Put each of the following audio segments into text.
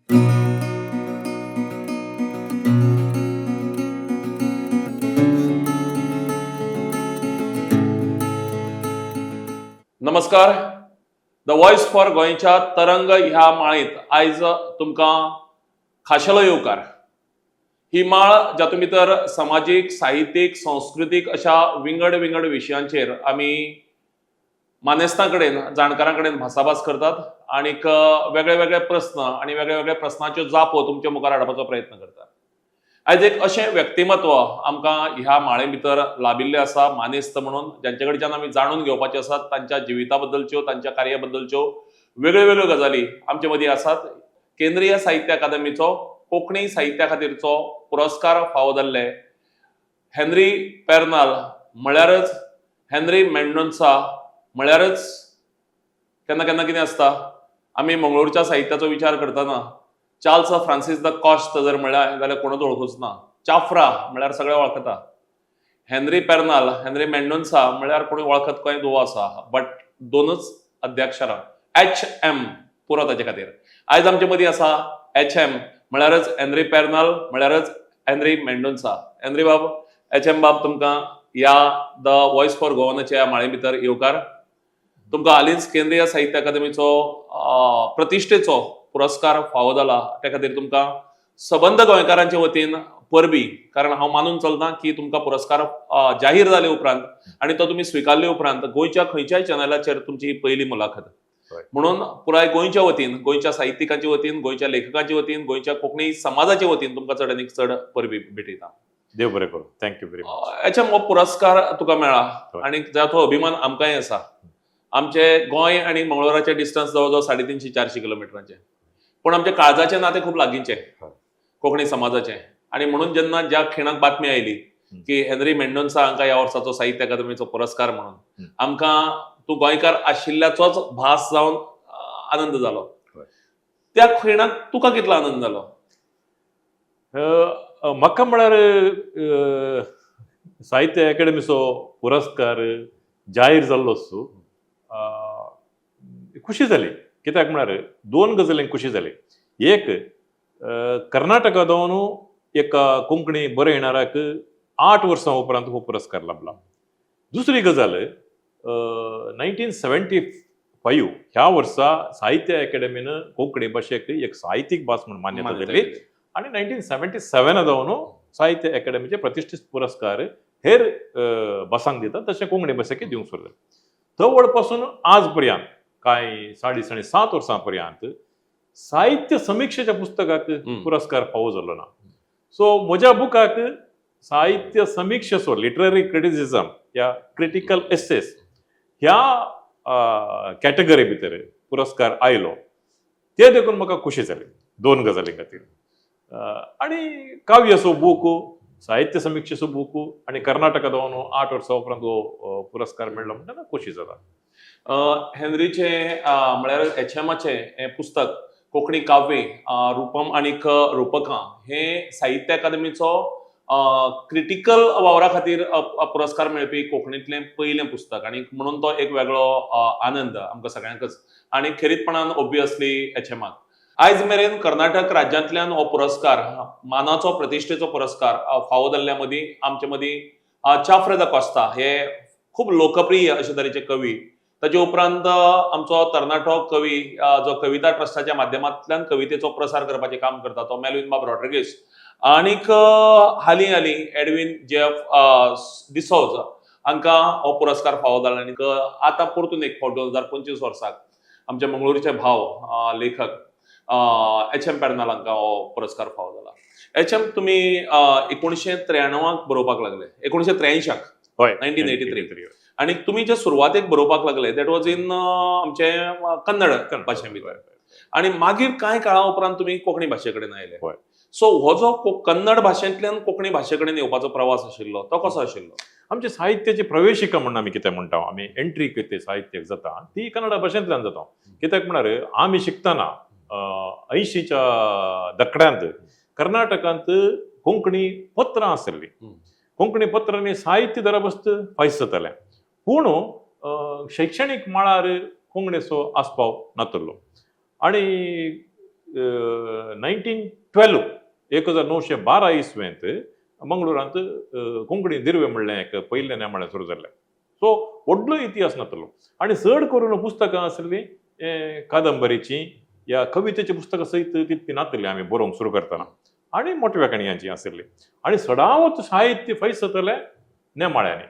नमस्कार. The voice for गोंयच्या तरंग ह्या माळेंत आयज तुमकां खाशेलो येवकार. ही माळ जातून भितर सामाजीक, साहित्यीक, सांस्कृतीक अशा विंगड विंगड विशयांचेर आमी मानेस्तां कडेन, जाणकारां कडेन भासाभास करतात आनीक वेगळे वेगळे प्रस्न आनी वेगळ्या वेगळ्या प्रस्नाच्यो जापो तुमच्या मुखार हाडपाचो प्रयत्न करतात. आयज एक अशें व्यक्तिमत्व आमकां ह्या माळे भितर लाबिल्लें आसा, मानेस्त म्हणून, जांचे कडच्यान आमी जाणून घेवपाचे आसात तांच्या जिविता बद्दलच्यो, तांच्या कार्या बद्दलच्यो वेगळ्यो वेगळ्यो गजाली आमचे मदीं आसात. केंद्रीय साहित्य अकादमीचो कोंकणी साहित्या खातीरचो पुरस्कार फावो जाल्ले हेनरी पेर्नाल म्हळ्यारच हेनरी मेंडोन्सा म्हळ्यारच केन्ना केन्ना कितें आसता, आमी मंगळूरच्या साहित्याचो विचार करतना चार्ल्स फ्रांसीस द कॉस्ट जर म्हळ्यार जाल्यार कोणूच वळखूच ना. चाफ्रा म्हळ्यार सगळे वळखता. हेनरी पेर्नाल, हेनरी मेंडोन्सा म्हळ्यार कोणी वळखत कोय दुवो आसा, बट दोनच अद्याक्षरां HM पुरो ताचे खातीर. आयज आमचे मदीं आसा HM म्हळ्यारच हेनरी पेर्नाल म्हळ्यारच हेनरी मेंडोन्सा. हेनरी बाब, HM बाब, तुमकां ह्या द वॉइस फॉर गोवानाच्या माळे भितर येवकार. तुमकां हालींच केंद्रीय साहित्य अकादमीचो प्रतिश्ठेचो पुरस्कार फावो जाला, त्या खातीर तुमकां सबंद गोंयकारांचे वतीन परबी, कारण हांव मानून चलतां की तुमकां पुरस्कार जाहीर जाले उपरांत आनी तो तुमी स्विकारले उपरांत गोंयच्या खंयच्याय चॅनलाचेर तुमची ही पयली मुलाखत. म्हणून पुराय गोंयच्या वतीन, गोंयच्या साहित्यिकांचे वतीन, गोंयच्या लेखकांचे वतीन, गोंयच्या कोंकणी समाजाचे वतीन तुमकां चड आनीक चड परबी भेटयता. देव बरें करूं. Thank you very much. HM हो पुरस्कार तुका मेळ्ळा आनी जाचो अभिमान आमकांय आसा. आमचे गोंय आनी मंगळुराचे डिस्टन्स जवळ जवळ 350-400 किलोमिटरांचे, पण आमचे काळजाचे नाते खूब लागींचे कोंकणी समाजाचे. आनी म्हणून जेन्ना ज्या खिणाक बातमी आयली की हेनरी मेंडोन्सा हांकां ह्या वर्साचो साहित्य अकादमीचो पुरस्कार म्हणून, आमकां तूं गोंयकार आशिल्ल्याचोच भास जावन आनंद जालो. त्या खिणाक तुका कितलो आनंद जालो? म्हाका म्हळ्यार साहित्य अकादमीचो पुरस्कार जाहीर जाल्लो असो खुशी जाली. कित्याक म्हळ्यार दोन गजालींक खुशी जाली. एक, कर्नाटकांतून एका कोंकणी बरे येणाऱ्याक 8 वर्सां उपरांत हो पुरस्कार लाभला. दुसरी गजाल, 1975 ह्या वर्सा साहित्य अकादमीन कोंकणी भाशेक एक साहित्यीक भास म्हणून मान्यता दिली आणि 1977 जावन साहित्य अकादमीचे प्रतिष्ठीत पुरस्कार हेर भासांक दितात तशें कोंकणी भाशेक दिवंक सुरू जालें. जवळ पासून आज पर्यंत काय 7.5 वर्सां पर्यंत साहित्य समीक्षेच्या पुस्तकाक पुरस्कार फावो जाल्लो ना. सो म्हज्या बुकाक साहित्य समीक्षेचो, लिटररी क्रिटिसिझम या क्रिटिकल एसेस ह्या कॅटेगरी भितर पुरस्कार आयलो. ते देखून म्हाका खुशी जाली दोन गजाली खातीर. आनी काव्याचो बूक, साहित्य समीक्षेचो बूक आनी कर्नाटकांत 8 वर्सां उपरांत हो पुरस्कार मेळ्ळो म्हणटा खुशी जाता. हेनरीचे म्हळ्यार HMचे हें पुस्तक कोंकणी काव्य रूपम आनीक रूपकां हे साहित्य अकादमीचो क्रिटिकल वावरा खातीर पुरस्कार मेळपी कोंकणीतलें पयलें पुस्तक आनी म्हणून तो एक वेगळो आनंद आमकां सगळ्यांकच. आनी खेरीतपणान ऑब्वियसली HMाक आयज मेरेन कर्नाटक राज्यांतल्यान हो पुरस्कार, मानाचो प्रतिश्ठेचो पुरस्कार फावो जाल्ल्या मदीं आमचे मदीं चाफ्रा द कॉस्ता हे खूब लोकप्रिय अशे तरेचे कवी, ताचे उपरांत आमचो तरणाटो कवी जो कविता ट्रस्टाच्या माध्यमांतल्यान कवितेचो प्रसार करपाचें काम करता तो मेल्विन बाब रॉड्रिगीस, आनीक हालीं एडविन जेफ डिसोजा हांकां हो पुरस्कार फावो जाला. आनीक आतां परतून एक फावट 2025 वर्साक आमचे मंगळूरचे भाव लेखक HM पेर्नाल हांकां हो पुरस्कार फावो जाला. HM तुमी 1993 बरोवपाक लागले, 1983 1983, आणि तुम्ही जे सुरवातेक बरोवपाक लागले दॅट वॉज इन आमचे कन्नड भाशे भितर, आणि मागीर कांय काळा उपरांत तुम्ही कोंकणी भाशे कडेन आयले. सो हो जो कन्नड भाशेंतल्यान कोंकणी भाशे कडेन येवपाचो प्रवास आशिल्लो तो कसो आशिल्लो? आमची साहित्याची प्रवेशिका म्हणून आमी कितें म्हणटा, आमी एंट्री कितें साहित्याक जाता ती कन्नड भाशेंतल्यान जाता. कित्याक म्हळ्यार आमी शिकतना 80च्या दशकांत कर्नाटकांत कोंकणी पत्रां आसली. कोंकणी पत्रांनी साहित्य दरबस्त फायस जातालें, पूण शैक्षणीक मळार कोंकणीचो आस्पाव नातरलो. आणि 1912 1912 इसवेंत मंगळूरांत कोंकणी दिर्वे म्हणलें एक पयलें नेमाळें सुरू जाल्लें. सो व्हडलो इतिहास नातलो आनी चड करून पुस्तकां आसलीं कादंबरीची या कवितेची पुस्तकां सयत तितली नातली आमी बरोवंक सुरू करतना आनी मोठ्या काणयांची आसली आनी सदांच साहित्य फैस जातलें नेमाळ्यांनी.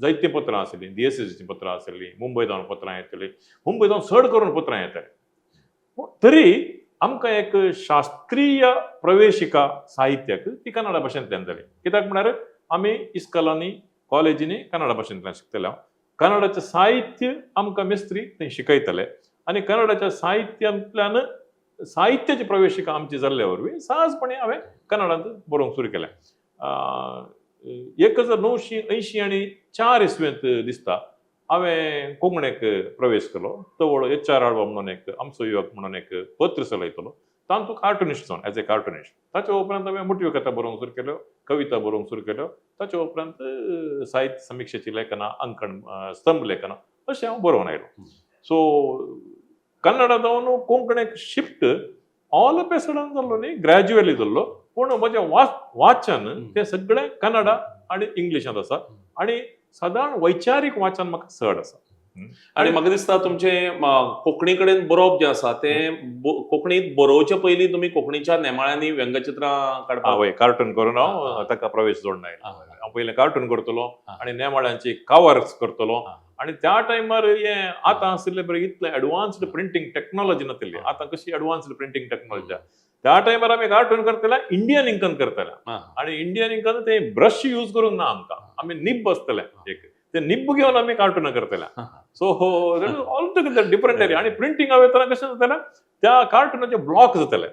जायतीं पत्रां आसलीं, DSSची पत्रां आसलीं, मुंबय जावन पत्रां येतलीं, मुंबय जावन चड करून पत्रां येतलीं. तरी आमकां एक शास्त्रीय प्रवेशिका साहित्याक ती कन्नडा भाशेंतल्यान जाली. कित्याक म्हळ्यार आमी इस्कॉलांनी कॉलेजींनी कन्नडा भाशेंतल्यान शिकतले. कन्नडाचें साहित्य आमकां मेस्त्री थंय शिकयतले आनी कन्नडाच्या साहित्यांतल्यान साहित्याची प्रवेशिका आमची जाल्ल्या वरवीं सहजपणे हांवें कन्नडांत बरोवंक सुरू केलें. 1980 आनी 4 इसवेंत दिसता हांवें कोंकणीक प्रवेश केलो. तवळ HR आळवा म्हणून एक आमचो युवक म्हणून एक पत्र चलयतलो. तातूंत कार्टुनिस्ट जावन एज ए कार्टुनिस्ट. ताचे उपरांत हांवें मोठ्यो कथा बरोवंक सुरू केल्यो, कविता बरोवंक सुरू केल्यो. ताचे उपरांत साहित्य समीक्षेची लेखनां, अंकण, स्तंभ लेखनां अशें हांव बरोवन आयलो. सो कन्नडा जावन कोंकणीक shift all of a sudden जाल्लो न्ही, ग्रॅज्युअली जाल्लो. पूण म्हजें वाचन तें सगळें कन्नडा आनी इंग्लिशांत आसा आनी सादारण वैचारीक वाचन म्हाका चड आसा. आणि म्हाका दिसता तुमचें कोंकणी कडेन बरोवप जें आसा तें कोंकणींत बरोवचे पयलीं तुमी कोंकणीच्या नेमाळ्यांनी व्यंगचित्रां काडपाक हय, कार्टून करून हांव ताका प्रवेश जोडून आयलो. हांव पयलें कार्टून करतलो आनी नेमाळ्यांची कावर्स करतलो आनी त्या टायमार हें आतां आशिल्लें बरें इतलें एडवान्स्ड प्रिंटींग टॅक्नॉलॉजी नासली. आतां कशी एडवान्स्ड प्रिंटींग टॅक्नॉलॉजी त्या टायमार आमी कार्टून करतले इंडियन इंकान करतले आनी इंडियन इंकान ते ब्रश यूज करूंक ना आमकां. आमी निब्ब आसतले एक ते निब्ब घेवन आमी कार्टून करतले. So all together different area आनी प्रिंटींग वयतना कशें जातालें त्या कार्टुनाचे ब्लॉक जाताले.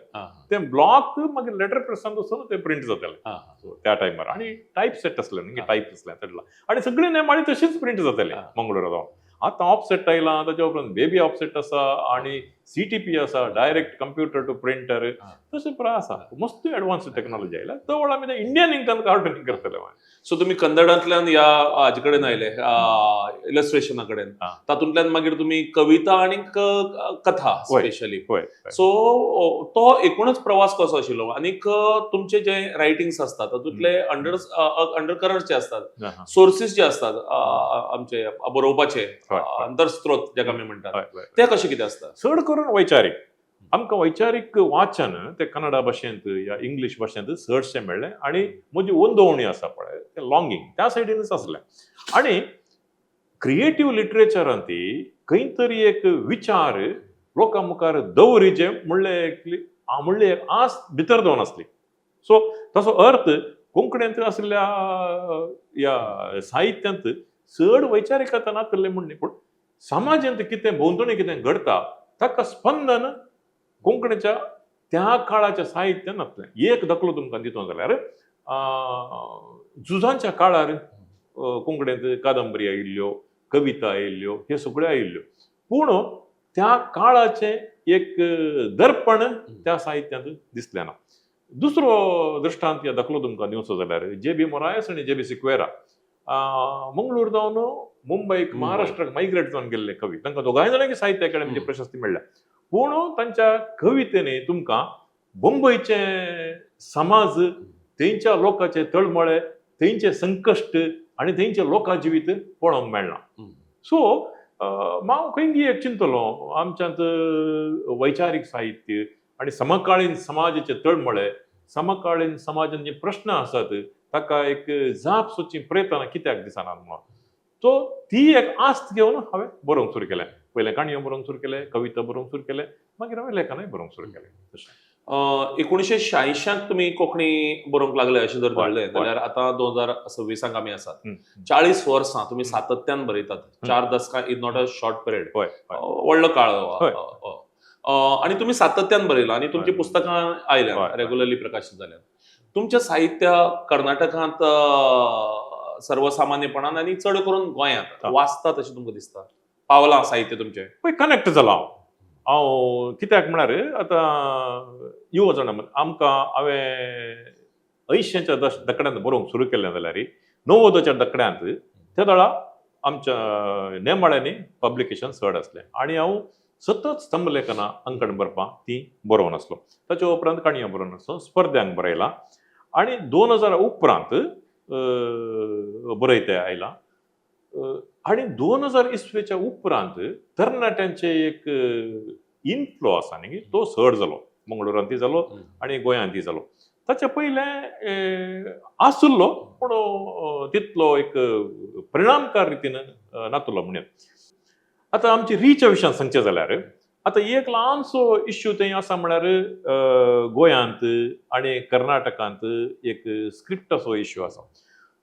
ते ब्लॉक मागीर लेटर प्रेसान वचून ते प्रिंट जाताले. सो त्या टायमार आनी टायप सेट आसले न्ही, टायप आसले तेडला आनी सगळी नेमाळी तशीच प्रिंट जाताली मंगळूर जावन. आतां ऑफसेट आयलां, ताच्या उपरांत बेबी ऑफसेट आसा आनी CTP आसा, डायरेक्ट कंप्युटर टू प्रिंटर. तशें पुरो आसा, मस्त एडवान्स टॅक्नॉलॉजी आयला. तो आमी ते इंडियन इंकान कार्टून करतले. सो तुमी कन्नडांतल्यान ह्या हाजे कडेन आयले इलस्ट्रेशना कडेन, तातूंतल्यान मागीर तुमी कविता आनी कथा स्पेशली. सो तो एकूणच प्रवास कसो आशिल्लो आनीक तुमचे जे रायटिंग्स आसतात तातूंतले अंडरकरंट जे असतात, सोर्सीस जे असतात आमचे बरोवपाचे अंतरस्त्रोत जेका आमी म्हणटात, ते कशे कितें आसता? चड करून वैचारीक. आमकां वैचारीक वाचन ते कन्नडा भाशेंत या इंग्लीश भाशेंत चडशें मेळ्ळें आनी म्हजी ओंदवणी आसा पळय ते लॉंगींग त्या सायडीनच आसलें. आनी क्रिएटीव लिटरेचरांत खंय तरी एक विचार लोकां मुखार दवरीचे म्हणले एक आस भितर दोन आसली. सो ताचो अर्थ कोंकणींत आसलेल्या ह्या साहित्यांत चड वैचारिकता नासलें म्हणणे, पूण समाजांत कितें भोंवतणी कितें घडटा ताका स्पंदन कोंकणीच्या त्या काळाच्या साहित्यान नासलें. एक दाखलो तुमकां दितो जाल्यार झुजांच्या काळार कोंकणींत कादंबरी आयिल्ल्यो, कविता आयिल्ल्यो, ह्यो सगळ्यो आयिल्ल्यो. पूण त्या काळाचें एक दर्पण त्या साहित्यांत दिसलें ना. दुसरो दृश्टांत दाखलो तुमकां दिवचो जाल्यार JB मोरायस आनी JB सिक्वेरा मंगळूर जावन मुंबईक महाराष्ट्राक मायग्रेट जावन गेल्ले कवी. तांकां दोगांय जाणांक साहित्य अकादेमीची प्रशस्ती मेळ्ळ्या. पूण तांच्या कवितेनी तुमकां मुंबयचे समाज, थंयच्या लोकांचे तळमळे, थंयचे संकश्ट आनी थंयचे लोकां जिवीत पळोवंक मेळना. सो हांव खंय एक चिंतलो आमच्यांत वैचारीक साहित्य आनी समकालीन समाजाचे तळमळे, समकालीन समाजान जे प्रश्न आसात ताका एक जाप सोदची प्रयत्न कित्याक दिसना म्हणून. सो ती एक आस्त घेवन हांवें बरोवंक सुरू केलें. पयलें काणयो बरोवंक सुरू केलें, कविता बरोवंक सुरू केलें, मागीर हांवें लेखनय बरोवंक सुरू केलें. 1986 तुमी कोंकणी बरोवंक लागले अशें जर धरलें जाल्यार आतां 2026 आमी आसात. 40 वर्सां तुमी सातत्यान बरयतात. 4 दशकां is not a short period, व्हडलो काळ. आनी तुमी सातत्यान बरयला आनी तुमची पुस्तकां आयल्या, रेग्युलरली प्रकाशीत जाल्यात. तुमचें साहित्य कर्नाटकांत सर्वसामान्यपणान आनी चड करून गोंयांत वाचतात अशें तुमकां दिसता? पावलां साहित्य तुमचें? पळय कनेक्ट जाला हांव कित्याक म्हळ्यार आतां युवा जाणां आमकां हांवें 80च्या दशकांत बरोवंक सुरू केलें जाल्यार 90च्या दशकांत त्या वेळा आमच्या नेमाळ्यांनी पब्लिकेशन चड आसलें आनी हांव सतत स्तंभलेखनां अंकण बरपां ती बरोवन आसलो. ताचे उपरांत काणयो बरोवन आसलो, स्पर्धांक बरयला आनी 2000 उपरांत बरयते आयला. आणि 2000 इसवेच्या उपरांत तरणाट्यांचे एक इन्फ्लो आसा न्ही तो चड जालो. मंगळुरांतय जालो आनी गोंयांतय जालो. ताचे पयलें आसुल्लो पूण तितलो एक परिणामकार रितीन नातुलो म्हणया. आतां आमची रीच्या विशयान सांगचें जाल्यार आतां एक ल्हानसो इश्यू थंय आसा म्हळ्यार गोंयांत आनी कर्नाटकांत एक स्क्रिप्टाचो इश्यू आसा.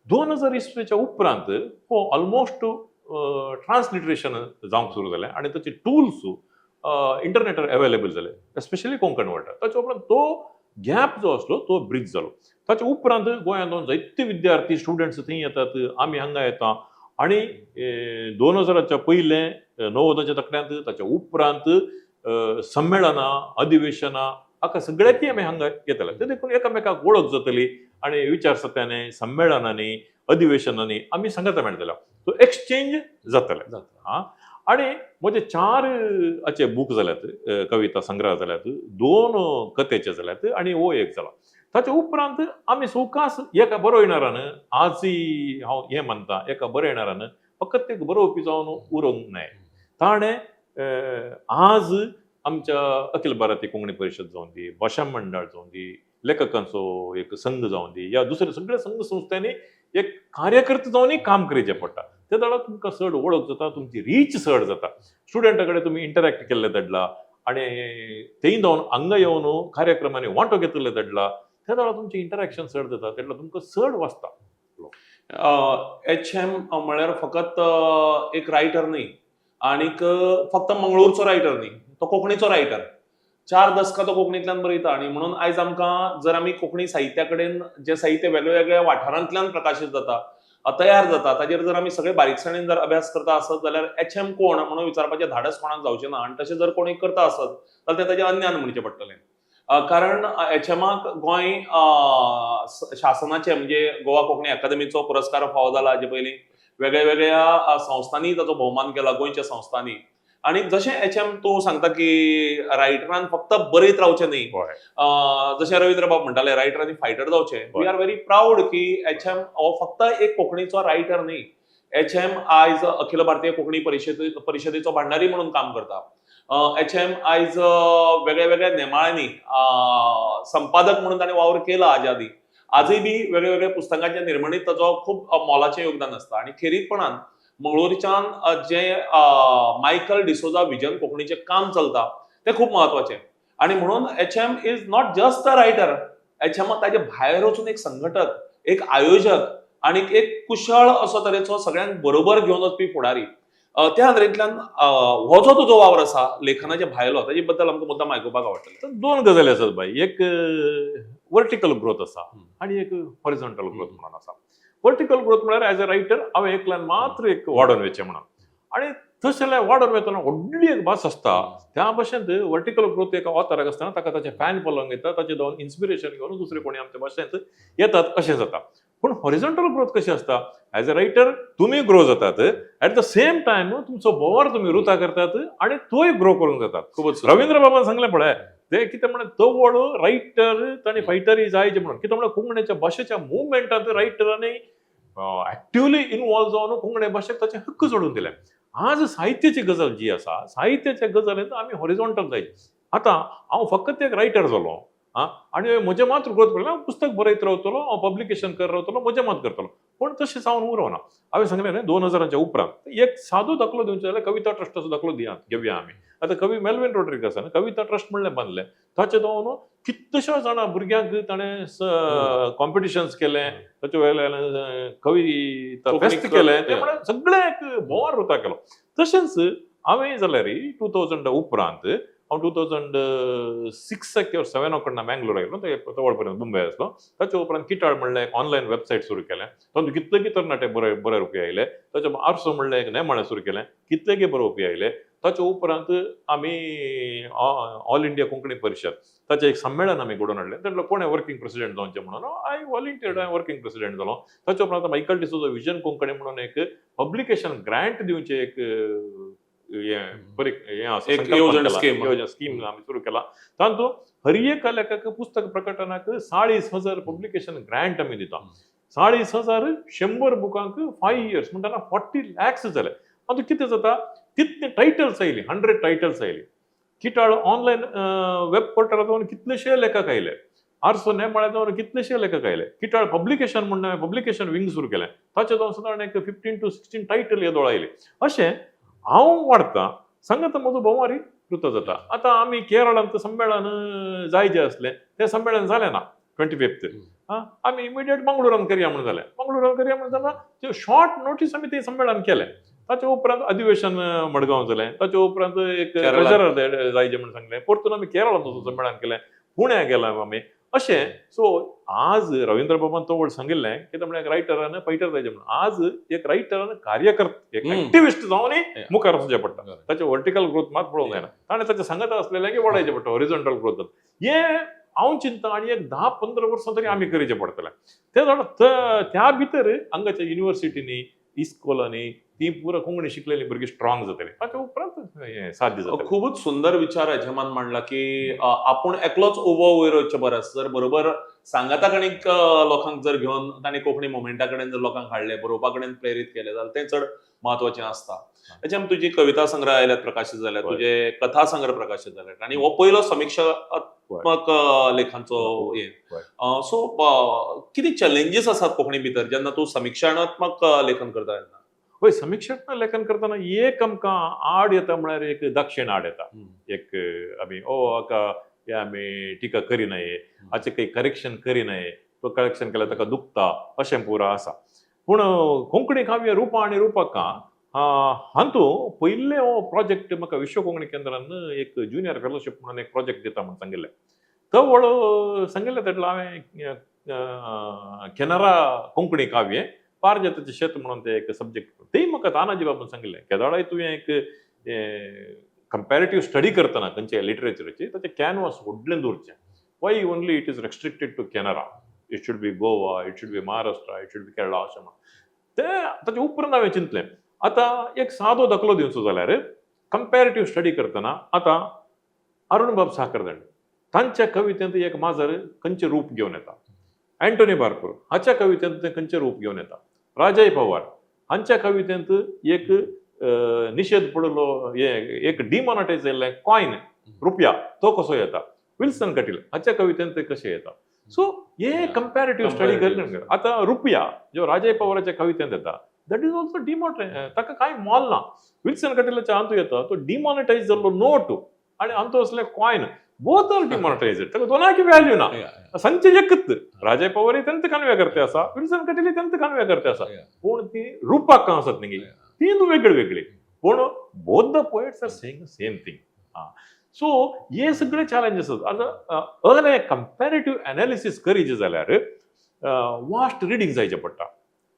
2000 इसवेच्या उपरांत हो ऑलमोस्ट ट्रान्सलिटरेशन जावंक सुरू जालें आनी ताचे टूल्स इंटरनेटार अवेलेबल जाले, एस्पेशली कोंकण वाठारांत. ताचे उपरांत तो गॅप जो आसलो तो ब्रिज जालो. ताचे उपरांत गोंयांत जायते विद्यार्थी स्टुडंट्स थंय येतात, आमी हांगा येता आनी 2000च्या पयलें 90च्या तकड्यांत ताच्या उपरांत संमेलनां, अधिवेशनां हाका सगळ्याकी आमी हांगा येतले. ते देखून एकामेकाक वळख जातली आनी विचारसत्रांनी, संमेलनांनी, अधिवेशनांनी आमी सांगता मेळटलो. सो एक्सचेंज जातले. आनी म्हजे 4 हाचे बूक जाल्यात, कविता संग्रह जाल्यात, 2 कथेचे जाल्यात आनी हो एक जाला. ताचे उपरांत आमी सवकास एका बरोवणारान, आजय हांव हें मानतां, एका बरयणारान फकत एक बरोवपी जावन उरोंक न्हय. ताणें आज आमच्या अखिल भारतीय कोंकणी परिशद जावन दी, भाशा मंडळ जावन दी, लेखकांचो एक संघ जावन दी, या दुसऱ्या सगळ्या संघ संस्थांनी एक कार्यकर्ते जावनय काम करचें पडटा. त्या दळा तुमकां चड वळख जाता, तुमची रीच चड जाता. स्टुडंटा कडेन तुमी इंटरॅक्ट केल्ले धाडला आनी थंय जावन हांगा येवन कार्यक्रमांनी वांटो घेतिल्ले धाडला. त्या दळा तुमचें इंटरॅक्शन चड जाता, तेन्ना तुमकां चड वाचता. HM म्हळ्यार फकत एक रायटर न्ही आनीक फक्त मंगळूरचो रायटर न्ही, तो कोंकणीचो रायटर. 4 दशकां तो कोंकणींतल्यान बरयता आनी म्हणून आयज आमकां जर आमी कोंकणी साहित्या कडेन जे साहित्य वेगळ्या वाठारांतल्यान प्रकाशीत जाता, तयार जाता, ताजेर जर आमी सगळे बारीकसाणेन जर अभ्यास करता आसत जाल्यार HM कोण म्हणून विचारपाचें धाडस कोणाक जावचें ना. आनी तशें जर कोणी करता आसत जाल्यार तें ताजें अज्ञान म्हणचें पडटलें. कारण HMाक गोंय शासनाचे म्हणजे गोवा कोंकणी अकादमीचो पुरस्कार फावो जाला. हाजे पयलीं वेगळ्या संस्थांनी ताचो भोवमान केला, गोंयच्या संस्थांनी. आणि जशें HM तूं सांगता की रायटरान फक्त बरयत रावचें न्ही, जशें रवींद्र बाब म्हणटाले रायटरांनी फायटर जावचें. वी आर व्हेरी प्राऊड की HM हो फक्त एक कोंकणीचो रायटर न्ही. HM आयज अखिल भारतीय कोंकणी परिशदेचो भांडारी म्हणून काम करता. HM आयज वेगळ्या नेमाळ्यांनी संपादक म्हणून ताणें वावर केला हाज्या आदीं. आजय बी वेगळ्या पुस्तकांच्या निर्मणीत ताचो खूब मोलाचें योगदान आसता. आनी खेरीतपणान मंगळूरच्यान जे मायकल डिसोजा विजन कोंकणीचें काम चलता तें खूब महत्वाचें. आनी म्हणून HM is not just a writer. HM ताजे भायर वचून एक संघटक, एक आयोजक आनी एक कुशळ असो तरेचो सगळ्यांक बरोबर घेवन वचपी फुडारी. त्या नदरेंतल्यान हो जो तुजो वावर आसा लेखनाच्या भायलो, ताजे बद्दल आमकां मुद्दाम आयकुपाक आवडटलें. 2 गजाली आसात बाय. एक वर्टिकल ग्रोथ आसा आनी एक हॉरिझॉन्टल ग्रोथ म्हणून आसा. वर्टिकल ग्रोथ म्हळ्यार एज अ रायटर हांवें एकल्यान मात्र एक वाडोवन वेचें म्हणून. आनी तशें जाल्यार वाडोवन वेतना व्हडली एक भास आसता. त्या भाशेंत वर्टिकल ग्रोथ एका ऑथराक आसतना ताका ताचे फॅन फॉलोइंग येता, ताचे जावन इन्स्पिरेशन घेवन दुसरे कोणी आमच्या भाशेंत येतात अशें जाता. पूण हॉरिझॉन्टल ग्रोथ कशी आसता, एज अ रायटर तुमी ग्रो जातात, एट द सेम टायम तुमचो बोवार तुमी रुता करतात आनी तोय ग्रो करूंक जातात. खूबच रवींद्र बाबान सांगलें पळय, ते कितें म्हण तो व्हड रायटर ताणी फायटरी जायचे म्हणून. कितें म्हण कोंकणीच्या भाशेच्या मुवमेंटांत रायटरांनी एक्टिवली इन्वॉल्व जावन कोंकणी भाशेक ताचे हक्क सोडून दिले. आज साहित्याची गजाल जी आसा, साहित्याच्या गजालींत आमी हॉरिझॉन्टल जायचे. आतां हांव फकत एक रायटर जालो आनी म्हजें मात ग्रोथ करतलो, हांव पुस्तक बरयत रावतलो, हांव पब्लिकेशन करत रावतलो, म्हजें मात करतलो. पूण तशें जावन उरोना. हांवें सांगलें न्ही 2000च्या उपरांत एक सादो दाखलो दिवचो जाल्यार कविता ट्रस्टाचो दाखलो घेवया आमी. आतां कवी मेल्विन रॉड्रिगसान कविता ट्रस्ट म्हणलें बांदलें. ताचे जावन कितलेशा जाणां भुरग्यांक ताणें कॉम्पिटिशन्स केले, ताचे वयल्यान कविता फेस्त केलें, ते म्हळ्यार सगळ्याक बोवार रुता केलो. तशेंच हांवें जाल्यार 2000 उपरांत हांव 2006 किंवा 7 कडना मँगलोर आयलो, तवड पर्यंत मुंबय आसलो. ताचे उपरांत किटाळ म्हणलें एक ऑनलायन वेबसायट सुरू केलें. तातूंत कितलेकी तरणाटे बरोवपी आयले. ताचे आर्सो म्हणलें एक नेमाळें सुरू केलें, कितलेकी बरोवपी आयले. ताचे उपरांत आमी ऑल इंडिया कोंकणी परिशद ताचें एक संमेलन आमी घडोवन हाडलें. तेन्ना कोणें वर्किंग प्रेसिडेंट जावचें म्हणून आय वॉलंटियर्ड, हांवें वर्किंग प्रेसिडेंट जालो. ताचे उपरांत मायकल डिसोजा विजन कोंकणी म्हणून एक पब्लिकेशन ग्रँट दिवचें एक एक येवजण scheme. स्कीम आम्ही सुरू केला तातूंत हर एका लेखक पुस्तक प्रकटनाक 40,000 पब्लिकेशन ग्रांट आम्ही दिता 40,000 100 बुकांक 5 years म्हणटाना 40 lakhs जाले आता कितें जाता कितले टायटल्स आयली 100 टायटल्स आयली किटाळ ऑनलायन वेब पोर्टलांत कितलेशे लेखक आयले आर्सो नेमाळ्यात कितलेशे लेखक आयले किटाळ पब्लिकेशन म्हणून पब्लिकेशन विंग सुरू केलें ताचे सादारण एक 15 to 16 टायटल येदोळ आयले अशें हांव वाडटा सांगता म्हजो भोवमारी कृत जाता आतां आमी केरळांत संमेलन जाय जें आसलें तें संमेलन जालें ना 25th आमी इमिडिएट मंगळुरान करया म्हणून जालें मंगळुरान करया म्हणून जाल्यार शॉर्ट नोटीस आमी तें संमेलन केलें ताचे उपरांत अधिवेशन मडगांव जालें ताचे उपरांत एक ट्रेजरर जाय जें म्हणून सांगलें परतून आमी केरळांत वचून संमेलन केलें पुण्या गेला आमी अशें सो आज रवींद्र बाबान तोवड सांगिल्लें कितें म्हळ्यार एक रायटरान फायटर जायचें म्हणून आज एक रायटरान कार्यकर्ता एक एक्टिविस्ट जावन मुखार वचचें पडटा ताचें वर्टिकल ग्रोथ मात पळोवंक जायना ताणें ताचें सांगता आसलेलें की वाडयचें पडटा हॉरिझॉन्टल ग्रोथ हें हांव चिंता आनी एक 10-15 वर्सां तरी आमी करचें पडटलें तें जाणा त्या भितर हांगाच्या युनिवर्सिटीनी इस्कॉलांनी ती पुरो कोंकणी शिकलेली भुरगीं स्ट्रॉंग जातली ताचे उपरांत हें साध्य जातलें खूबच सुंदर विचार हेजेमान मांडला की आपूण एकलोच उबो वयर वचचे परस जर बरोबर सांगाता कडेन लोकांक जर घेवन तांणी कोंकणी मुवमेंटा कडेन जर लोकांक हाडले बरोवपा कडेन प्रेरीत केले जाल्यार तें चड म्हत्वाचें आसता हेच्यान तुजी कविता संग्रह आयल्यात प्रकाशीत जाल्यात तुजे कथा संग्रह प्रकाशीत जाल्यात आनी हो पयलो समीक्षात्मक लेखांचो हे सो कितें चॅलेंजीस आसात कोंकणी भितर जेन्ना तूं समीक्षात्मक लेखन करता तेन्ना होय समीक्षात्मक लेखन करतना एक आमकां आड येता म्हळ्यार एक दक्षिण आड येता एक आमी हाका आमी टिका करिनाये हाचें काही करेक्शन करिनाये तो करेक्शन केल्यार ताका दुखता अशें पुरो आसा पूण कोंकणी काव्य रुपा आनी रुपका हातूंत पयले हो प्रोजेक्ट म्हाका विश्व कोंकणी केंद्रान एक ज्युनियर फेलोशीप म्हणून एक प्रोजेक्ट दिता म्हणून सांगिल्लें तो व्हड सांगिल्लें तेन्ना हांवें कॅनरा कोंकणी काव्य पारजाताचें शेत म्हणून ते एक सब्जेक्ट तेय म्हाका तानाजी बाबून सांगिल्लें केदाराय तुवें एक कंपॅरेटिव्ह स्टडी करतना खंयचे लिटरेचराची ताचें कॅनवास व्हडलें दवरचें why only it is restricted to Canara it should be Goa it should be Maharashtra it should be Kerala अशें म्हणून तें ताचे उपरांत हांवें चिंतलें आतां एक सादो दाखलो दिवचो जाल्यार कंपॅरेटिव्ह स्टडी करतना आतां अरुण बाब साखरदंड तांच्या कवितेंत एक माजर खंयचें रूप घेवन येता अँटोनी बार्कर हाच्या कवितेंत तें खंयचें रूप घेवन येता राजय पवार हांच्या कवितेंत एक निषेध पडलो एक डिमॉनिटायज जाल्लें कॉयन रुपया तो कसो येता विल्सन कटील हाच्या कवितेंत ते कशें येता सो हे कंपॅरेटिव्ह स्टडी करता आतां रुपया जो राजय पवाराच्या कवितेंत येता दॅट इज ऑल्सो डिमॉनिटायज ताका कांय मोल ना विल्सन कटीलाच्या हातूंत येता तो डिमॉनिटायज जाल्लो नोट आनी हातूंत असलें कॉयन बोथ आर डिमॉनिटायज्ड ताका दोनांकी व्हॅल्यू ना संचे एकच राजय पवार तेंत कानवे करते आसा विल्सन कटील तेंत कानवे करते आसा पूण ती रुपाक आसात न्ही ती वेगळी पूण both the poets are saying same thing so हे सगळे चॅलेंजेस आतां अगले कंपॅरेटिव्ह एनालिसीस करीचे जाल्यार वास्ट रिडींग जायचें पडटा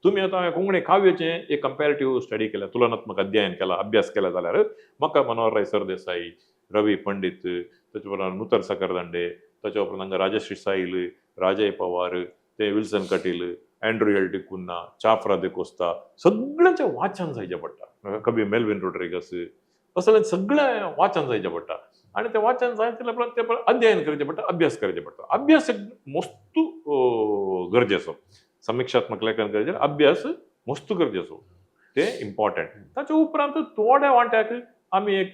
तुम्ही आता कोंकणी काव्याचें एक कंपॅरेटिव्ह स्टडी केला तुलनात्मक अध्ययन केला अभ्यास केला जाल्यार म्हाका मनोहरराय सरदेसाई रवी पंडित ताचे उपरांत नुतर साखरदांडे ताचे उपरांत हांगा राजश्री साईल राजय पवार ते विल्सन कटील अँड्रू एल डी कुन्ना चाफ्रा दे कोस्ता सगळ्यांचें वाचन जायचें पडटा कवी मेल्विन रोड्रिगस असलें सगळें वाचन जायचें पडटा आनी तें वाचन जायच्या उपरांत तें अध्ययन करचें पडटा अभ्यास करचें पडटा अभ्यास मस्त गरजेचो समीक्षात्मक लेखन करचें अभ्यास मस्त गरजेचो ते इम्पॉर्टंट ताचे उपरांत थोड्या वांट्याक आमी एक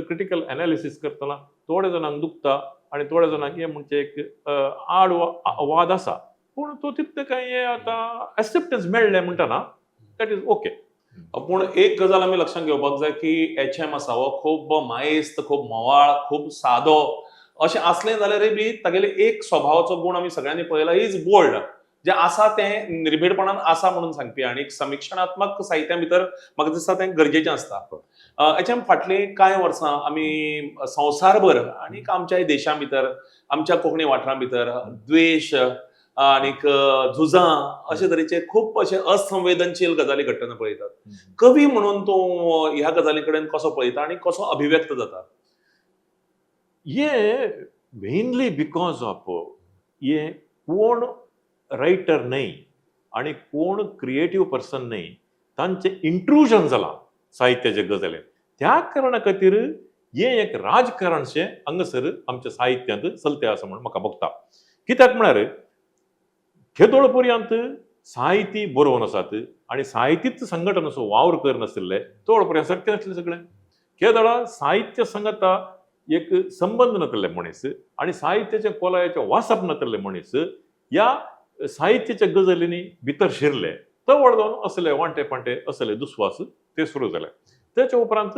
क्रिटिकल एनालिसीस करतना थोड्या जाणांक दुखता आनी थोड्या जाणांक हे म्हणजे एक आड वाद आसा पूण तो तितलें कांय हें आतां एक्सेप्टन्स मेळ्ळें म्हणटना दॅट इज ओके पूण एक गजाल आमी लक्षांत घेवपाक जाय की एच.एम. आसा हो खूब मायेस्त खूब मोवाळ खूब सादो अशें असलें जाल्यारय बी तागेले एक स्वभावाचो गुण आमी सगळ्यांनी पळयला इज बोल्ड जे आसा तें निर्भीडपणान आसा म्हणून सांगपी आनी समीक्षणात्मक साहित्या भितर म्हाका दिसता तें गरजेचें आसता हेच्या फाटलीं कांय वर्सां आमी संवसारभर आनी आमच्या देशां भितर आमच्या कोंकणी वाठारां भितर द्वेश आनीक झुजां अशे तरेचे खूब अशे असंवेदनशील गजाली घडटना पळयतात कवी म्हणून तूं ह्या गजाली कडेन कसो पळयता आनी कसो अभिव्यक्त जाता हे मेनली बिकॉज ऑफ हे कोण रायटर न्हय आनी कोण क्रिएटीव पर्सन न्हय तांचें इंट्रुजन जालां साहित्याचे गजालेन त्या कारणा खातीर हे एक राजकारणशें हांगासर आमच्या साहित्यांत चलतें आसा म्हणून म्हाका भोगता. कित्याक म्हळ्यार केदोळ पर्यंत साहिती बरोवन आसात आनी साहित्य संघटन असो वावर करनासले तोळ पर्यंत शक्य नासलें सगळें. केदोळा साहित्य संगता एक संबंध नासले मनीस आनी साहित्याच्या कोलायाचे वासप नासले मनीस ह्या साहित्याच्या गजालींनी भितर शिरले. तवळ जावन असले वांटे पांटे असले दुस्वास ते सुरू जाले. त्याच्या उपरांत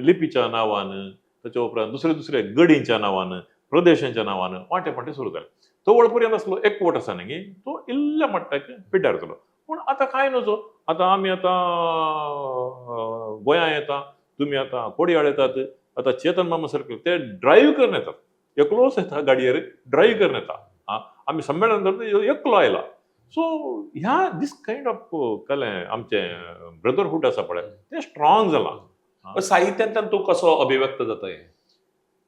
लिपीच्या नांवान, त्याच्या उपरांत दुसऱ्या दुसऱ्या गडींच्या नांवान, प्रदेशांच्या नांवान वांटे पांटे सुरू जाले. तवळ पर्यंत असलो एकवट आसा न्ही तो इल्ल्या मट्टाक पिड्ड्यार जालो. पूण आतां काय नजो, आतां आमी आतां गोंयां येता, तुमी आतां कोडयाळ येतात, आतां चेतन मामा सारके ते ड्रायव्ह करून येतात, एकलोच येता गाडयेर ड्रायव्ह करून येता. आमी संमेलन एकलो आयला. सो ह्या दीस कायंड ऑफ कलें आमचें ब्रदरहूड आसा पळय तें स्ट्रॉंग जालां. साहित्यांतल्यान तूं कसो अभिव्यक्त जाता हें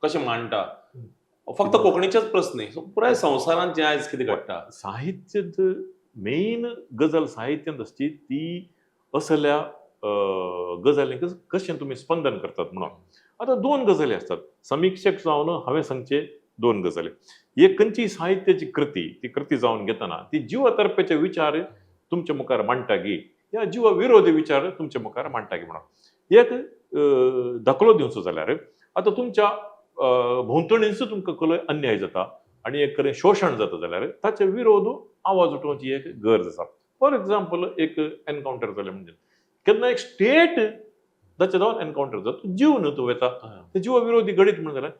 कशें मांडटा? फक्त कोंकणीचेच प्रस्न न्ही, पुराय संवसारांत जें आयज कितें घडटा. साहित्यात मेन गजाल साहित्यांत आसची ती असल्या गजालींक कशें तुमी स्पंदन करतात म्हणून. आतां दोन गजाली आसतात. समीक्षक जावन हांवें सांगचे दोन गजाली. एक खंयची साहित्याची कृती, ती कृती जावन घेतना ती जिवातर्फेचे विचार तुमच्या मुखार मांडटा गी या जिवा विरोधी विचार तुमच्या मुखार मांडटा गी म्हणून. एक दाखलो दिवचो जाल्यार आतां तुमच्या भोंवतणीच तुमकां खंय अन्याय जाता आनी एक कडेन शोशण जाता जाल्यार ताचे विरोध आवाज उठोवची एक गरज आसा. फॉर एक्झाम्पल एक एनकावंटर जालें म्हणजे केन्ना एक स्टेट ताचे जावन एनकावंटर जाता, जीव न्हू तूं वेता, ते जिवा विरोधी गडीत म्हणून जाल्यार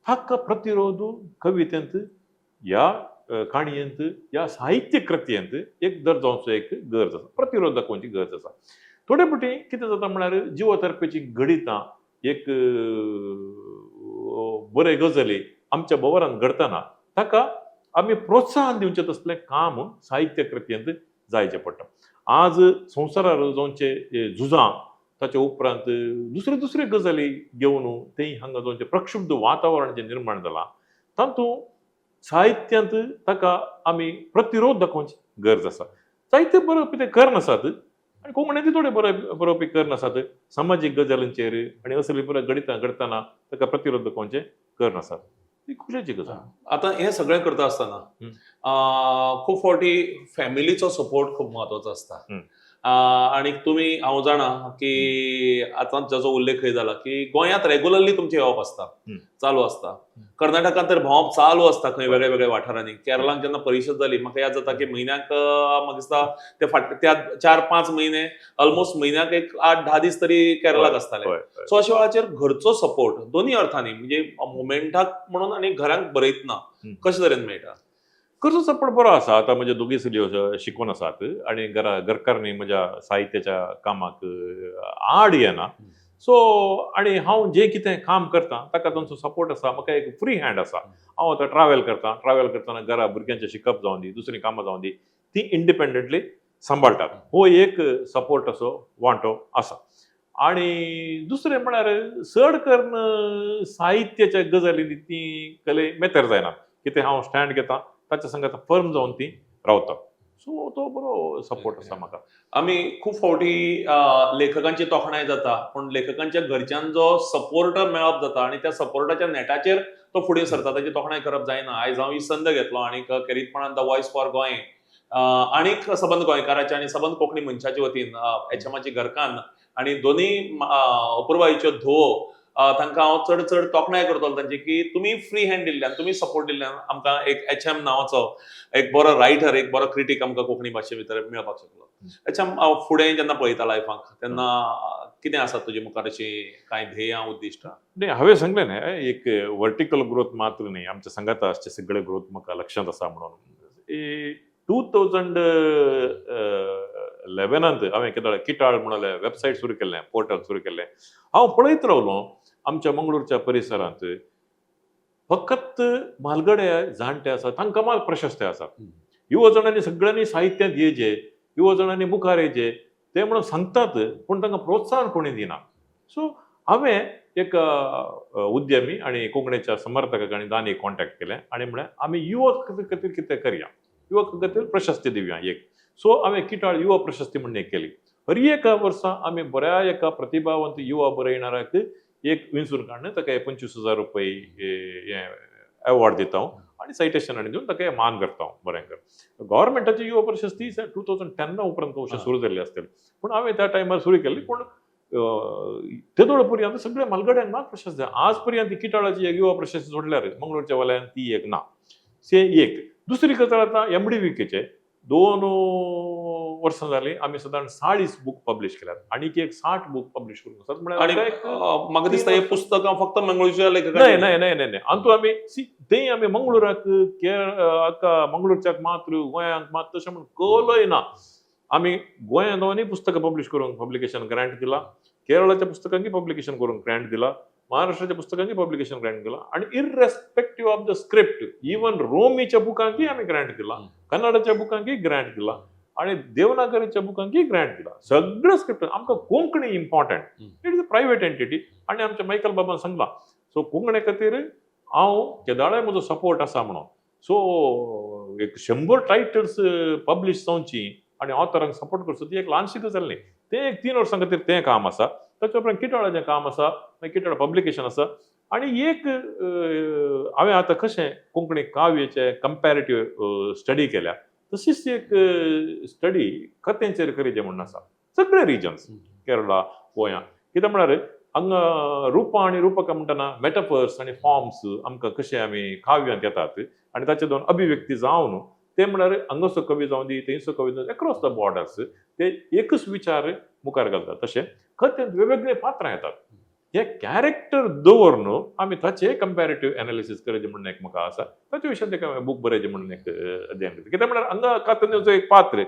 ताका प्रतिरोध कवितेंत ह्या काणयेंत ह्या साहित्य कृतयेंत एक दर जावचो एक गरज आसा, प्रतिरोध दाखोवची गरज आसा. थोडे फावटी कितें जाता म्हळ्यार जिवातर्फेची गणितां एक बरे गजाली आमच्या बवरान घडतना ताका आमी प्रोत्साहन दिवचें तसलें काम साहित्य कृतयेंत जायचें पडटा. आज संवसारार जावचे झुजां ताचे उपरांत दुसरे दुसरे गजाली घेवन तें हांगा जावचें प्रक्षुब्ध वातावरण जें निर्माण जालां तातूंत साहित्यांत ताका आमी प्रतिरोध दाखोवची गरज आसा. साहित्य बरोवपी ते करनासात आनी कोंकणींतय थोडे बरोवपी करनासात समाजीक गजालींचेर आनी असली पुराय गणितां घडतना ताका प्रतिरोध दाखोवचें करनासात. ही खुशेची गजाल. आतां हें सगळें करता आसतना खूब फावटी फॅमिलीचो सपोर्ट खूब म्हत्वाचो आसता. आणि तुमी हांव जाणा की आतां जाचो उल्लेख खंय जाला की गोंयांत रेग्युलरली तुमचे येवप आसता, चालू आसता. कर्नाटकांत तर भोंवप चालू आसता खंय वेगळ्या वेगळ्या वाठारांनी. केरळांत जेन्ना परिशद जाली म्हाका याद जाता की म्हयन्याक म्हाका दिसता ते त्या 4-5 म्हयने ऑलमोस्ट म्हयन्याक एक 8-10 दीस तरी केरळाक आसताले. सो अशा वेळाचेर घरचो सपोर्ट दोन्ही अर्थांनी म्हणजे मुवमेंटाक म्हणून आनी घरांक बरयतना कशे तरेन मेळटा? करचो सपोर्ट बरो आसा. आतां म्हजे दोगी चलयो शिकून आसात आनी घरकारणी म्हज्या साहित्याच्या कामाक आड येना. सो आनी हांव जें कितें काम करतां ताका तांचो सपोर्ट आसा. म्हाका एक फ्री हँड आसा. हांव आतां ट्रॅव्हल करतना घरा भुरग्यांचें शिकप जावं दी, दुसरीं कामां जावं दी, ती इंडिपेंडंटली सांबाळटात. हो एक सपोर्ट असो वांटो आसा. आनी दुसरें म्हळ्यार चड करून साहित्याच्या गजालींनी ती कले मेतेर जायना. कितें हांव स्टँड घेतां ताच्या संगत फर्म जावन ती रावता. सो तो बरो सपोर्ट आसा म्हाका. आमी खूब फावटी लेखकांची तोखणाय जाता पूण लेखकांच्या घरच्यांचो सपोर्ट मेळप जाता आनी त्या सपोर्टाच्या नेटाचेर तो फुडें सरता, ताची तोखणाय करप जायना. आयज हांव ही संद घेतलो आनी खेरीतपणान द वॉयस फॉर गोंय आनीक सबंद गोंयकाराच्या आनी सबंद कोंकणी मनशाच्या वतीन एचएमाची घरकान्न आनी दोनी अपूर्वाईच्यो धुवो तांकां हांव चड चड तोखणाय करतलो तांची की तुमी फ्री हँड दिल्ल्यान, तुमी सपोर्ट दिल्ल्यान आमकां एक एचएम नांवाचो एक बरो रायटर, एक बरो क्रिटीक आमकां कोंकणी भाशे भितर मेळपाक शकलो. एचएम फुडें जेन्ना पळयता लायफाक तेन्ना कितें आसा तुजे मुखार अशी कांय ध्येयां उद्दिश्टां? नाही, हांवें सांगलें न्ही एक वर्टिकल ग्रोथ मात्र न्ही, आमच्या संगाता आसचे सगळे ग्रोथ म्हाका लक्षांत आसा म्हणून. 2011 हांवें कितें किटाळ म्हणून वेबसायट सुरू केल्लें, पोर्टल सुरू केल्लें. हांव पळयत रावलों आमच्या मंगळूरच्या परिसरांत फकत म्हालगडे जाणटे आसा तांकां मात प्रशस्ती आसा. युवा जाणांनी सगळ्यांनी साहित्यांत येजे, युवा जाणांनी मुखार येजे ते म्हणून सांगतात पूण तांकां प्रोत्साहन कोणी दिना. सो हांवें एक उद्यमी आनी कोंकणीच्या समर्थकाक आनी दानी कॉन्टॅक्ट केलें आनी म्हळें आमी युवक खातीर कितें करया, युवक खातीर प्रशस्ती दिवया एक. सो हांवें किटाळ युवा प्रशस्ती म्हणून एक केली. हर एका वर्सा आम्ही बऱ्या एका प्रतिभावंत युवा बरयणाऱ्याक एक विंचून काडून ताका 25,000 रुपये अवॉर्ड दिता आणि सायटेशन दिवन ताका मान करता बरें कर गव्हर्मेंटाची युवा प्रशस्ती 2010 उपरांत कशें सुरू जाल्ली आसतली पूण हांवें त्या टायमार सुरू केल्ली पूण तेदोळ पर्यंत सगळ्या म्हालगड्यांक मात प्रशस्ती जाय आज पर्यंत किटाळाची एक युवा प्रशस्ती सोडल्यार मंगळूरच्या वाल्यान ती एक ना से एक दुसरी गजाल आतां MDVKचे 2 वर्सां जालीं आमी सादारण 40 बूक पब्लीश केल्यात आनीक एक 60 बूक पब्लीश करून आसात आणि म्हाका दिसता हे पुस्तकां फक्त मंगळूरच्या नाही नाही नाही नाही नाही अंतू आमी ते आमी मंगळुराक मंगळूरच्या मात्र गोंयांक मात तशें म्हणून कळय ना आमी गोंयांत दोनूय पुस्तकां पब्लीश करूंक पब्लिकेशन ग्रांट दिला केरळाच्या पुस्तकांकी पब्लिकेशन करूंक ग्रांट दिला महाराष्ट्राच्या पुस्तकांकी पब्लिकेशन ग्रांट दिला आणि irrespective of the script even रोमीच्या बुकांकी आमी ग्रांट दिला कन्नडाच्या बुकांकी ग्रांट दिला आणि देवनागरीच्या बुकांकी ग्रांट दिला सगळं स्क्रिप्ट आमकां Konkani important it is a private entity आणि आमच्या मायकल बाबान सांगला सो कोंकणी खातीर हांव केदाळे म्हजो सपोर्ट आसा म्हणून सो एक 100 टायटल्स पब्लीश जावची आणि ऑथरांक सपोर्ट करचो ती एक ल्हानशी गजाल न्ही तें एक 3 वर्सां खातीर तें काम आसा ताचे उपरांत किटाळाचें काम आसा मागीर किटाळ पब्लिकेशन आसा आणि एक हांवें आतां कशें कोंकणी काव्याचें कंपॅरेटिव्ह स्टडी केल्या तशीच एक स्टडी कथेंचेर करीचें म्हणून आसा सगळे रिजन्स केरळा गोंया कित्याक म्हळ्यार हांगा रुपां आनी रुपकां म्हणटना मेटाफर्स आनी फॉर्म्स आमकां कशें आमी काव्यांत येतात आनी ताचे दोन अभिव्यक्ती जावन ते म्हळ्यार हांगासर कवी जावं दी थंयसर कवी जावं एक्रॉस द बॉर्डर्स ते एकच विचार मुखार घालतात तशें खंयचे वेगवेगळे पात्रां येतात हे कॅरेक्टर दवरून आमी ताचे कंपॅरेटिव्ह एनालिसीस करचें म्हणून एक म्हाका आसा ताचे विशयान तेका बूक बरयचें म्हणून एक अध्ययन करता कित्याक म्हळ्यार हांगा कातनेचो एक पात्र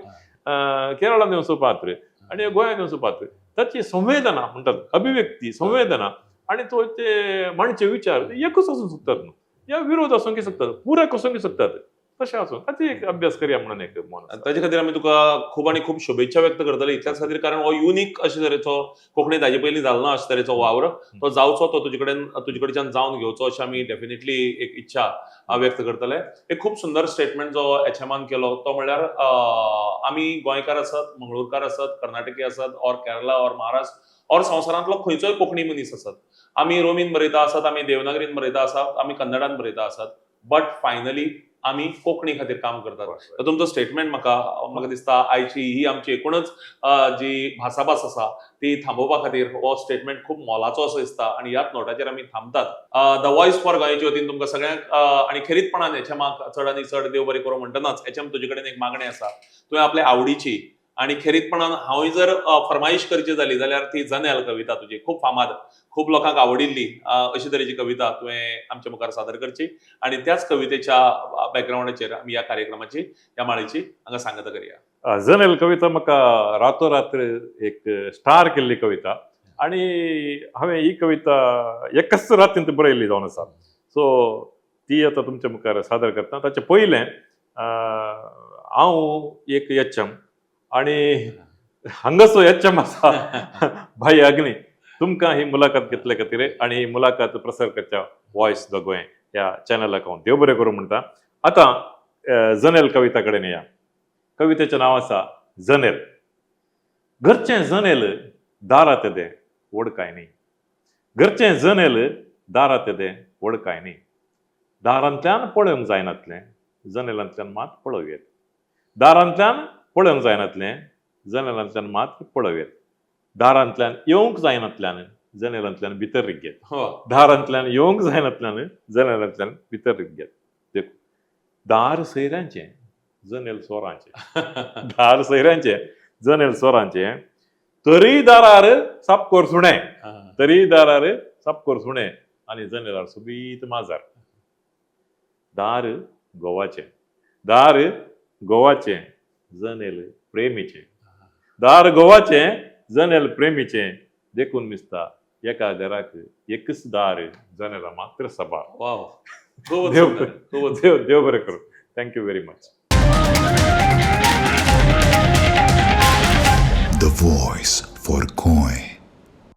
केरळान देवचो पात्र आनी गोंयांत देवचो पात्र ताची संवेदना म्हणटात अभिव्यक्ती संवेदना आनी तो ते माणचे विचार एकूच आसूंक शकतात न्हू या विरोध आसूंक शकतात पुरक आसूंक शकतात तशें आसूं ताची एक अभ्यास करया म्हणून एक मन ताचे खातीर आमी तुका खूब आनी खूब शुभेच्छा व्यक्त करतले इतल्याच खातीर कारण हो युनीक अशे तरेचो कोंकणी ताजे पयलीं जालो ना अशे तरेचो वावर तो जावचो तो तुजे कडच्यान जावन घेवचो अशें आमी डेफिनेटली एक इच्छा व्यक्त करतले एक खूब सुंदर स्टेटमेंट जो एचएमान केलो तो म्हणल्यार आमी गोंयकार आसत मंगळूरकार आसत कर्नाटकी आसत or Kerala or Maharashtra or संवसारांतलो खंयचोय कोंकणी मनीस आसत आमी रोमीन बरयता आसत आमी देवनागरीन बरयता आसत आमी कन्नडान बरयता आसत बट फायनली आमी कोंकणी खातीर काम करतात तुमचो स्टेटमेंट म्हाका दिसता आयची ही आमची एकूणच जी भासाभास आसा ती थांबोवपा खातीर हो स्टेटमेंट खूब मोलाचो असो दिसता आणि ह्याच नोटाचेर आमी थांबतात द वॉयस फॉर गोंयचे वतीन तुमकां सगळ्यांक आणि खरीतपणान एचएमाक चड आनी चड देव बरें करूं म्हणटनाच एचएम तुजे कडेन एक मागणी आसा तुवें आपल्या आवडीची आणि खरीतपणान हांव जर फरमाईश करची जाली जाल्यार ती जनेल कविता तुजी खूब फामाद खूब लोकांक आवडिल्ली अशी तरेची कविता तुवें आमच्या मुखार सादर करची आणि त्याच कवितेच्या बॅकग्राऊंडाचेर आमी ह्या कार्यक्रमाची ह्या माळेची हांगा सांगता करूया जनेल कविता म्हाका रातोरात्र एक स्टार केल्ली कविता आणि हांवें ही कविता एकच रातींत बरयल्ली जावन आसा सो ती आतां तुमच्या मुखार सादर करता ताचे पयलें हांव एक एचएम आणि हांगासो एचएम आसा भाई अग्नी तुमकां ही मुलाखत घेतले खातीर आणि ही मुलाखत प्रसार करच्या वॉयस द गोंय ह्या चॅनलाक हांव देव बरें करूं म्हणटा आतां जनेल कविता कडेन या कवितेचें नांव आसा जनेल घरचें जनेल दारांत येदें वडकाय न्ही घरचें जनेल दारांत येदें वडकाय न्ही दारांतल्यान पळोवंक जायनातलें जनेलांतल्यान मात पळोव येत दारांतल्यान पळोवंक जायनातलें जनेलांतल्यान मात पळोव येत दारांतल्यान येवंक जायनातल्यान जनेलांतल्यान भितर रिगेत दारांतल्यान येवंक जायनातल्यान जनेलांतल्यान भितर रिगेत देखो दार सयऱ्यांचें जनेल सोरांचें दार सयऱ्यांचें जनेल सोरांचें तरी दारार सापकोर सुणें तरी दारार सापकोर सुणें आनी जनेलार सोबीत माजार दार गोवाचें जनेल प्रेमीचें दार गोवाचें जनेल प्रेमीचें देखून दिसता एका घराक एकच दार जनेला मात्र सबार वाव देव बरें करूं thank you very much The Voice for Goy.